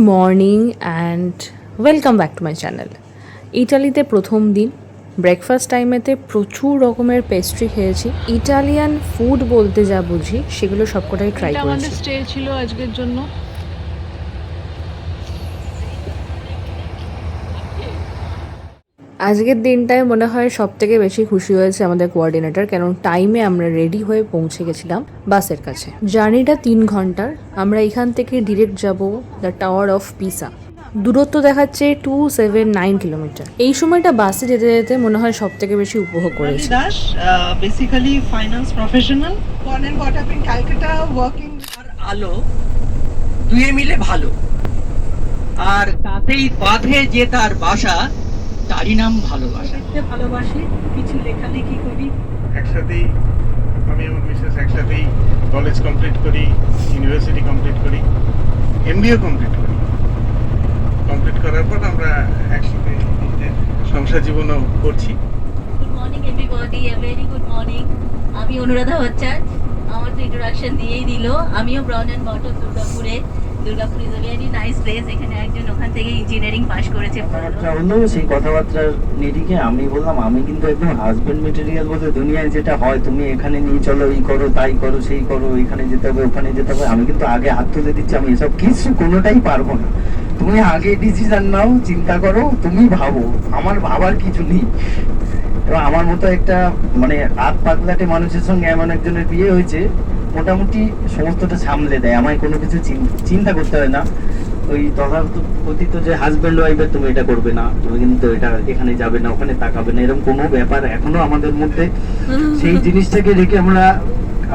Morning and welcome back to my channel. ইটালিতে প্রথম দিন ব্রেকফাস্ট টাইমেতে প্রচুর রকমের পেস্ট্রি খেয়েছি। ইটালিয়ান ফুড বলতে যা বুঝি সেগুলো সবকটাই ট্রাই করেছি। আমাদের স্টে ছিল আজকের জন্য। আজকের দিনটায় মনে হয় সব থেকে বেশি খুশি হয়েছে আমাদের কোঅর্ডিনেটর, কারণ টাইমে আমরা রেডি হয়ে পৌঁছে গেছিলাম বাসের কাছে। জার্নিটা 3 ঘন্টার। আমরা এখান থেকে ডিরেক্ট যাব দ্য টাওয়ার অফ পিসা। দূরত্ব দেখাচ্ছে 279 কিলোমিটার। এই সময়টা বাসে যেতে যেতে মনে হয় সব থেকে বেশি উপভোগ করেছি। Das basically finance professional, born and brought up in Calcutta, working আর আলো দুয়ে মিলে ভালো, আর তাতেই বাঁধে যে তার বাসা, তারই নাম ভালোবাসা। ভালোবাসি, কিছু লেখালেখি করি একসাথেই। আমি এবং মিসেস একসাথেই কলেজ কমপ্লিট করি, ইউনিভার্সিটি কমপ্লিট করি, এমবিএ কমপ্লিট করি। কমপ্লিট করার পর আমরা একসাথে সংসার জীবনও করছি। Good morning everybody, a very good morning. আমি অনুরাধা ভট্টাচার্য। আমার তো ইন্ট্রোডাকশন দিয়েই দিল। আমিও ব্রাউন অ্যান্ড বটম দুর্গাপুরে। Durgapur is a very nice place. এখানে একজন ওখান থেকে ইঞ্জিনিয়ারিং পাশ করেছে। সেই কথাবার্তার নিরিখে আমি বললাম, আমি কিন্তু একদম হাজবেন্ড মেটেরিয়াল বলে দুনিয়ায় যেটা হয়, তুমি এখানে নিয়ে চলো, এই করো তাই করো সেই করো, এখানে যেতে হবে ওখানে যেতে হবে, আমি কিন্তু আগে হাত তুলে দিচ্ছি, আমি এসব কিছু কোনোটাই পারবো না। তুমি আগে ডিসিশন নাও, চিন্তা করো, তুমি ভাবো, আমার ভাবার কিছু নেই। এবং আমার মতো একটা মানে হাত পাতলাটে মানুষের সঙ্গে এমন একজনের বিয়ে হয়েছে, মোটামুটি সমস্তটা সামলে দেয়, আমায় কোনো কিছু চিন্তা করতে হয় না। ওই তথাকথিত যে হাজব্যান্ড ওয়াইফের তুমি এটা করবে না, তুমি কিন্তু এটা এখানে যাবে না, ওখানে তাকাবে না, এরকম কোনো ব্যাপার এখনো আমাদের মধ্যে সেই জিনিসটাকে রেখে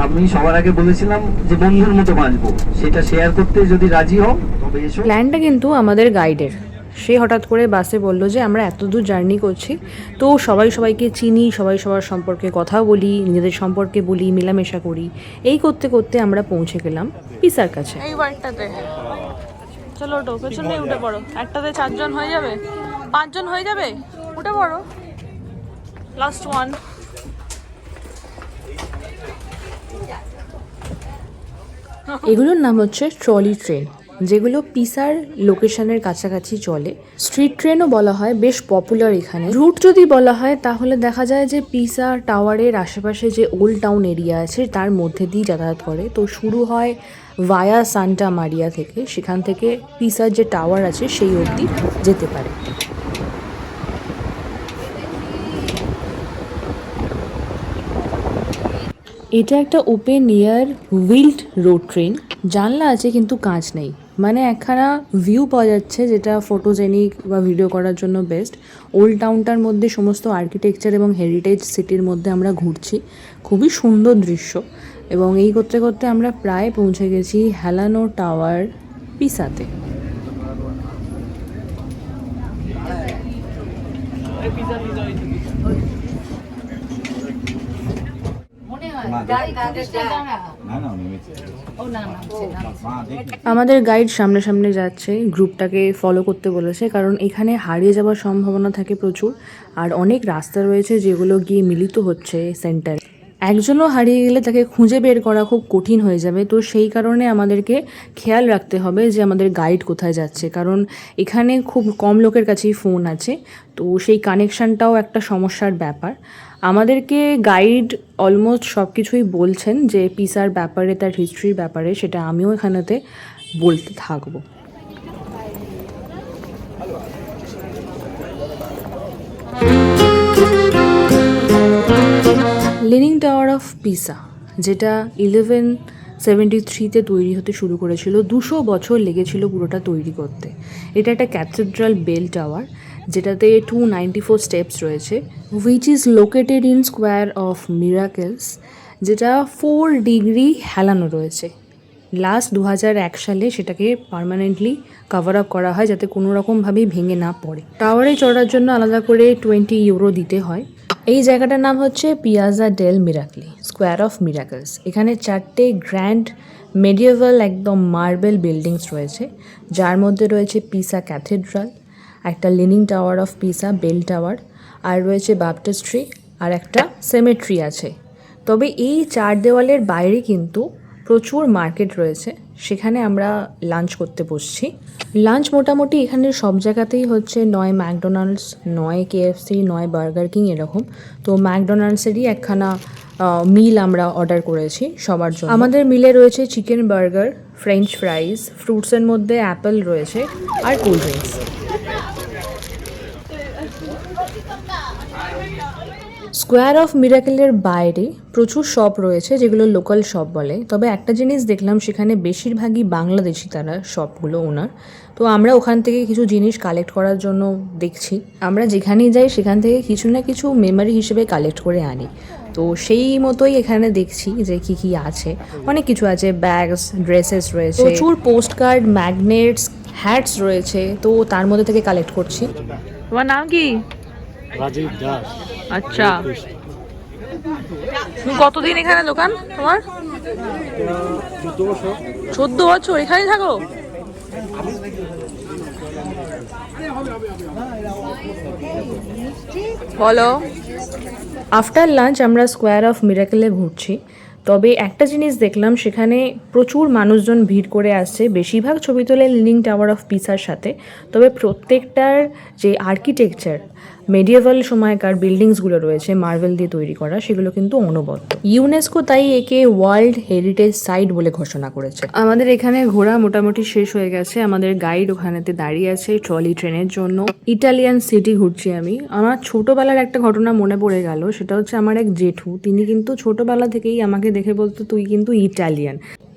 আমি সবার আগে বলেছিলাম যে বন্ধুর মতো বাঁচবো, সেটা শেয়ার করতে যদি রাজি হও তবে এসো। প্ল্যানটা কিন্তু আমাদের গাইডের। সে হঠাৎ করে বাসে বলল যে আমরা এত দূর জার্নি করছি, তো সবাই সবাইকে চিনি, সবাই সবার সম্পর্কে কথা বলি, নিজেদের সম্পর্কে বলি, মেলামেশা করি। এই করতে করতে আমরা পৌঁছে গেলাম পিসার কাছে। এই বারটাতে চলো, ওটো পেছনে উঠে পড়ো। একটাতে 4 জন হয়ে যাবে, 5 জন হয়ে যাবে, উঠে পড়ো। Last one. এগুলোর নাম হচ্ছে ট্রলি ট্রেন, যেগুলো পিসার লোকেশনের কাছাকাছি চলে। স্ট্রিট ট্রেনও বলা হয়, বেশ পপুলার এখানে। রুট যদি বলা হয় তাহলে দেখা যায় যে পিসা টাওয়ারের আশেপাশে যে ওল্ড টাউন এরিয়া আছে তার মধ্যে দিয়ে যাতায়াত করে। তো শুরু হয় ভায়া সান্টা মারিয়া থেকে, সেখান থেকে পিসার যে টাওয়ার আছে সেই অবধি যেতে পারে। এটা একটা ওপেন এয়ার হুইলড রোড ট্রেন। জানলা আছে কিন্তু কাঁচ নেই, মানে একখানা ভিউ পাওয়া যাচ্ছে যেটা ফটোজেনিক বা ভিডিও করার জন্য বেস্ট। ওল্ড টাউনটার মধ্যে সমস্ত আর্কিটেকচার এবং হেরিটেজ সিটির মধ্যে আমরা ঘুরছি, খুবই সুন্দর দৃশ্য। এবং এই করতে করতে আমরা প্রায় পৌঁছে গেছি হেলানো টাওয়ার পিসাতে। আমাদের গাইড সামনে সামনে যাচ্ছে, গ্রুপটাকে ফলো করতে বলেছে, কারণ এখানে হারিয়ে যাওয়ার সম্ভাবনা থাকে প্রচুর, আর অনেক রাস্তা রয়েছে যেগুলো গিয়ে মিলিত হচ্ছে সেন্টারে। একজনও হারিয়ে গেলে তাকে খুঁজে বের করা খুব কঠিন হয়ে যাবে। তো সেই কারণে আমাদেরকে খেয়াল রাখতে হবে যে আমাদের গাইড কোথায় যাচ্ছে, কারণ এখানে খুব কম লোকের কাছেই ফোন আছে, তো সেই কানেকশানটাও একটা সমস্যার ব্যাপার। আমাদেরকে গাইড অলমোস্ট সব কিছুই বলছেন যে পিসার ব্যাপারে, তার হিস্ট্রির ব্যাপারে, সেটা আমিও এখানেতে বলতে থাকবো। লিনিং টাওয়ার অফ পিসা, যেটা 1173-তে তৈরি হতে শুরু করেছিল। 200 বছর লেগেছিল পুরোটা তৈরি করতে। এটা একটা ক্যাথেড্রাল বেল টাওয়ার, যেটাতে 294 স্টেপস রয়েছে, which is located in square of miracles, যেটা 4 ডিগ্রি হেলানো রয়েছে। লাস্ট 2001 সালে সেটাকে পার্মানেন্টলি কভার আপ করা হয় যাতে কোনো রকমভাবেই ভেঙে না পড়ে। টাওয়ারে চড়ার জন্য আলাদা করে 20 ইউরো দিতে হয়। এই জায়গাটার নাম হচ্ছে Piazza del Miracoli, square of miracles. এখানে 4টে গ্র্যান্ড মেডিয়েভাল একদম মার্বেল বিল্ডিংস রয়েছে, যার মধ্যে রয়েছে পিসা ক্যাথেড্রাল, একটা leaning tower of Pisa bell tower, আর রয়েছে বাপটিস্ট্রি, আর একটা সেমেট্রি আছে। তবে এই 4 দেওয়ালের বাইরে কিন্তু প্রচুর মার্কেট রয়েছে, সেখানে আমরা লাঞ্চ করতে বসছি। লাঞ্চ মোটামুটি এখানের সব জায়গাতেই হচ্ছে, নয় ম্যাকডোনাল্ডস, নয় কেএফসি, নয় বার্গার কিং এরকম। তো ম্যাকডোনাল্ডসেরই একখানা মিল আমরা অর্ডার করেছি সবার জন্য। আমাদের মিলে রয়েছে চিকেন বার্গার, ফ্রেঞ্চ ফ্রাইজ, ফ্রুটসের মধ্যে অ্যাপেল রয়েছে আর কোল্ড ড্রিঙ্কস। স্কোয়ার অফ মিরাকেলের বাইরে প্রচুর শপ রয়েছে যেগুলো লোকাল শপ বলে, তবে একটা জিনিস দেখলাম সেখানে বেশিরভাগই বাংলাদেশি তারা শপগুলো ওনার। তো আমরা ওখান থেকে কিছু জিনিস কালেক্ট করার জন্য দেখছি। আমরা যেখানেই যাই সেখান থেকে কিছু না কিছু মেমোরি হিসেবে কালেক্ট করে আনি। তো সেই মতোই এখানে দেখছি যে কি কি আছে, অনেক কিছু আছে, ব্যাগস, ড্রেসেস রয়েছে, প্রচুর পোস্ট কার্ড, ম্যাগনেটস, হ্যাটস রয়েছে। তো তার মধ্যে থেকে কালেক্ট করছি। তোমার নাম কি? রাজীব দাস। আচ্ছা, তুমি কতদিন এখানে দোকান তোমার? 14 বছর এখানেই থাকো? বলো। আফটার লাঞ্চ আমরা স্কোয়ার অফ মিরাকেলে ঘুরছি। তবে একটা জিনিস দেখলাম, সেখানে প্রচুর মানুষজন ভিড় করে আসছে। বেশিরভাগ ছবি তোলে লিনিং টাওয়ার অফ পিসার সাথে। তবে প্রত্যেকটার যে আর্কিটেকচার, মেডিয়েভাল সময়কার বিল্ডিংসগুলো রয়েছে মার্বেল দিয়ে তৈরি করা, সেগুলো কিন্তু অনবদ্য। ইউনেস্কো তাই একে ওয়ার্ল্ড হেরিটেজ সাইট বলে ঘোষণা করেছে। আমাদের এখানে ঘোরা মোটামুটি শেষ হয়ে গেছে। আমাদের গাইড ওখানেতে দাঁড়িয়ে আছে ট্রলি ট্রেনের জন্য। ইটালিয়ান সিটি ঘুরছি আমি। আমার ছোটোবেলার একটা ঘটনা মনে পড়ে গেল, সেটা হচ্ছে আমার এক জেঠু, তিনি কিন্তু ছোটোবেলা থেকেই আমাকে দেখে বলতো তুই কিন্তু ইটালিয়ান।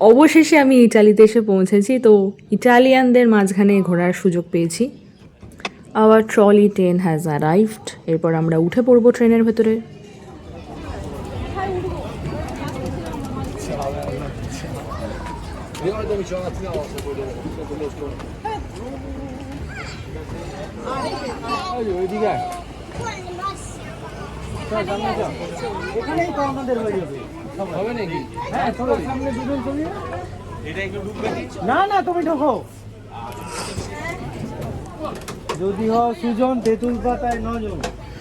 অবশেষে আমি ইটালিতে এসে পৌঁছেছি। তো ইটালিয়ানদের মাঝখানে ঘোরার সুযোগ পেয়েছি। Our trolley train has arrived. এরপর আমরা উঠে পড়বো ট্রেনের ভেতরে। না না, তুমি ঢোকো। যদি হয় সুজন, তেঁতুল পাতায় 9 জন।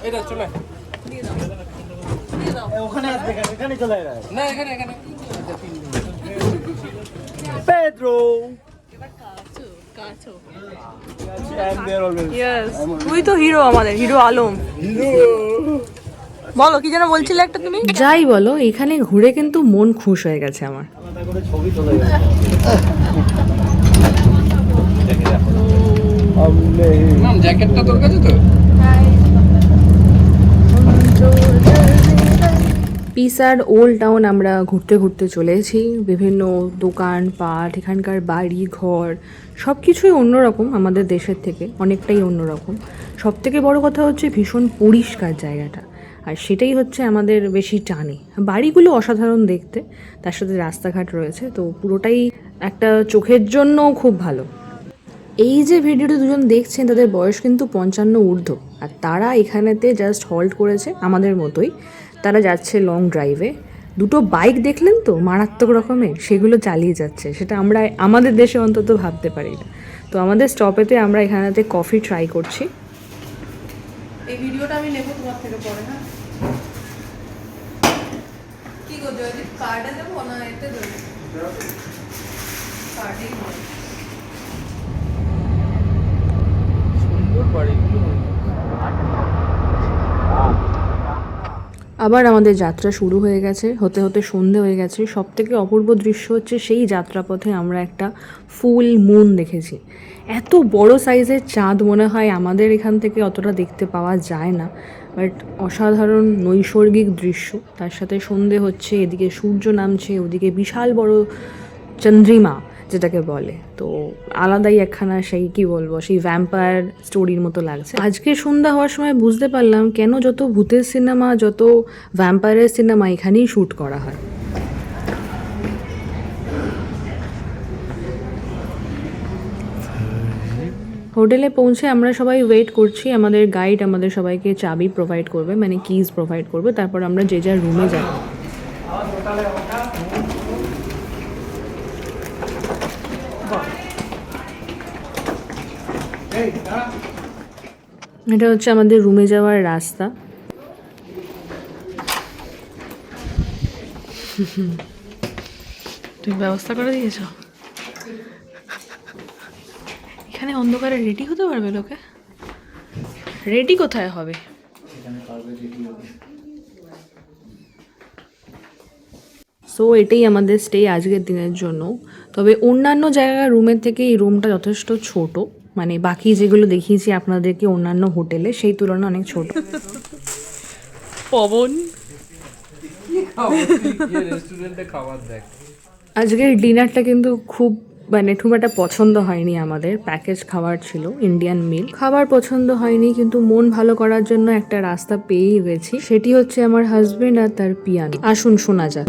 এটা চলে ওখানে আসবে, এখানে চলে যায় না, এখানে পেড্রো। তুই তো হিরো, আমাদের হিরো আলম। বলো কি যেন বলছিলে একটা তুমি? যাই বলো, এখানে ঘুরে কিন্তু মন খুশ হয়ে গেছে আমার। ছবি তোলা জ্যাকেটটা তোর কাছে তো? পিসার ওল্ড টাউন আমরা ঘুরতে ঘুরতে চলেছি। বিভিন্ন দোকান পাট, এখানকার বাড়ি ঘর সব কিছুই অন্যরকম, আমাদের দেশের থেকে অনেকটাই অন্যরকম। সব থেকে বড় কথা হচ্ছে ভীষণ পরিষ্কার জায়গাটা, আর সেটাই হচ্ছে আমাদের বেশি টানে। বাড়িগুলো অসাধারণ দেখতে, তার সাথে রাস্তাঘাট রয়েছে, তো পুরোটাই একটা চোখের জন্য খুব ভালো। এই যে ভিডিওটি দুজন দেখছেন তাদের বয়স কিন্তু 55 ঊর্ধ্ব, আর তারা এখানেতে জাস্ট হল্ট করেছে আমাদের মতোই। তারা যাচ্ছে লং ড্রাইভে। দুটো বাইক দেখলেন তো মারাত্মক রকমের, সেগুলো চালিয়ে যাচ্ছে। সেটা আমরা আমাদের দেশে অন্তত ভাবতে পারি না। তো আমাদের স্টপেতে আমরা এখানেতে কফি ট্রাই করছি। এই ভিডিওটা আমি নেব তোমার থেকে পরে। হ্যাঁ, কি গো জয়দীপ, কার্ডে দেবো না এতে দেবো? কার্ডেই দেবো। সুন্দর বাড়িগুলো। আবার আমাদের যাত্রা শুরু হয়ে গেছে, হতে হতে সন্ধে হয়ে গেছে। সব থেকে অপূর্ব দৃশ্য হচ্ছে সেই যাত্রাপথে আমরা একটা ফুল মুন দেখেছি। এত বড় সাইজের চাঁদ মনে হয় আমাদের এখান থেকে অতটা দেখতে পাওয়া যায় না, বাট অসাধারণ নৈসর্গিক দৃশ্য। তার সাথে সন্ধে হচ্ছে, এদিকে সূর্য নামছে, ওদিকে বিশাল বড় চন্দ্রিমা যেটাকে বলে। তো আলাদাই একখানা সেই কি বলবো, সেই ভ্যাম্পায়ার স্টোরির মতো লাগছে। আজকে সন্ধ্যা হওয়ার সময় বুঝতে পারলাম কেন যত ভূতের সিনেমা, যত ভ্যাম্পায়ারের সিনেমা এখানেই শ্যুট করা হয়। হোটেলে পৌঁছে আমরা সবাই ওয়েট করছি। আমাদের গাইড আমাদের সবাইকে চাবি প্রোভাইড করবে, মানে কিজ প্রোভাইড করবে। তারপর আমরা যে যার রুমে যাব। এটা হচ্ছে আমাদের রুমে যাওয়ার রাস্তা। তুমি ব্যবস্থা করে দিয়েছো? এখানে অন্ধকারে রেডি হতে পারবে লোকে? রেডি কোথায় হবে? সো এটাই আমাদের স্টে আজকের দিনের জন্য। তবে অন্যান্য জায়গার রুমের থেকে এই রুমটা যথেষ্ট ছোট, মানে বাকি যেগুলো দেখিয়েছি আপনাদেরকে অন্যান্য হোটেলে, সেই তুলনায় অনেক ছোট। পবন আজকের ডিনারটা কিন্তু খুব খুব একটা পছন্দ হয়নি আমাদের। প্যাকেজ খাবার ছিল, ইন্ডিয়ান মিল। খাবার পছন্দ হয়নি, কিন্তু মন ভালো করার জন্য একটা রাস্তা পেয়েই গেছি। সেটি হচ্ছে আমার হাজবেন্ড আর তার পিয়ানো। আসুন শোনা যাক।